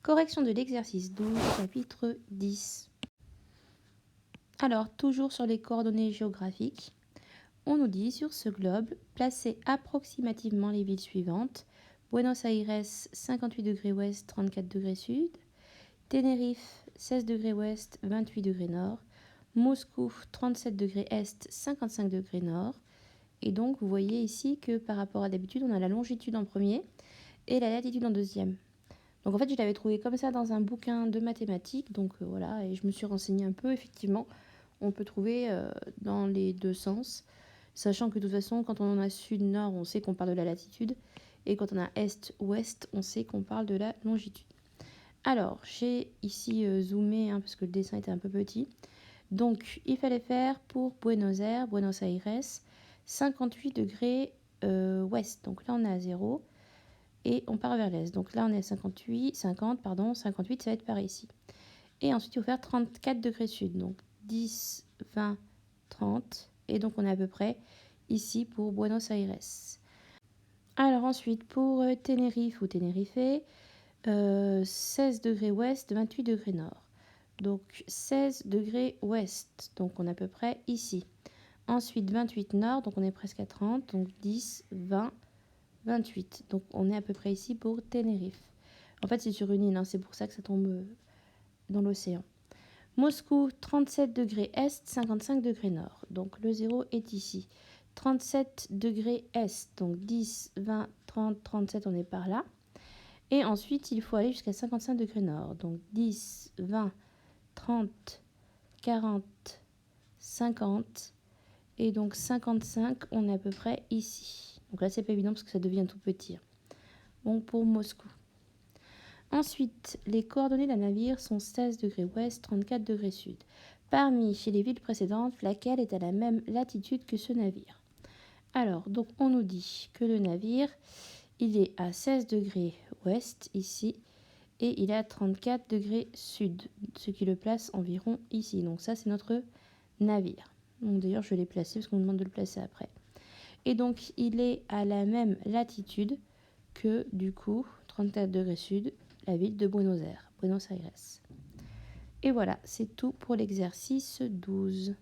Correction de l'exercice 12, chapitre 10. Alors, toujours sur les coordonnées géographiques, on nous dit sur ce globe, placez approximativement les villes suivantes. Buenos Aires, 58 degrés ouest, 34 degrés sud. Tenerife, 16 degrés ouest, 28 degrés nord. Moscou, 37 degrés est, 55 degrés nord. Et donc, vous voyez ici que par rapport à d'habitude, on a la longitude en premier et la latitude en deuxième. Donc en fait, je l'avais trouvé comme ça dans un bouquin de mathématiques. Donc voilà, et je me suis renseignée un peu. Effectivement, on peut trouver dans les deux sens. Sachant que de toute façon, quand on a sud-nord, on sait qu'on parle de la latitude. Et quand on a est-ouest, on sait qu'on parle de la longitude. Alors, j'ai ici zoomé, parce que le dessin était un peu petit. Donc, il fallait faire pour Buenos Aires, 58 degrés ouest. Donc là, on est à 0. Et on part vers l'est. Donc là, on est à 58, ça va être par ici. Et ensuite, il faut faire 34 degrés sud. Donc 10, 20, 30. Et donc, on est à peu près ici pour Buenos Aires. Alors ensuite, pour Tenerife ou Tenerife, 16 degrés ouest, 28 degrés nord. Donc 16 degrés ouest. Donc on est à peu près ici. Ensuite, 28 nord. Donc on est presque à 30. Donc 10, 20, 28. Donc on est à peu près ici pour Tenerife. En fait, c'est sur une île, c'est pour ça que ça tombe dans l'océan. Moscou, 37 degrés est, 55 degrés nord. Donc le 0 est ici. 37 degrés est, donc 10, 20, 30, 37, on est par là. Et ensuite, il faut aller jusqu'à 55 degrés nord. Donc 10, 20, 30, 40, 50. Et donc 55, on est à peu près ici. Donc là, c'est pas évident parce que ça devient tout petit. Bon, pour Moscou. Ensuite, les coordonnées d'un navire sont 16 degrés ouest, 34 degrés sud. Parmi chez les villes précédentes, laquelle est à la même latitude que ce navire? Alors, donc on nous dit que le navire, il est à 16 degrés ouest ici et il est à 34 degrés sud, ce qui le place environ ici. Donc ça, c'est notre navire. Donc d'ailleurs, je l'ai placé parce qu'on me demande de le placer après. Et donc, il est à la même latitude que, du coup, 34 degrés sud, la ville de Buenos Aires. Et voilà, c'est tout pour l'exercice 12.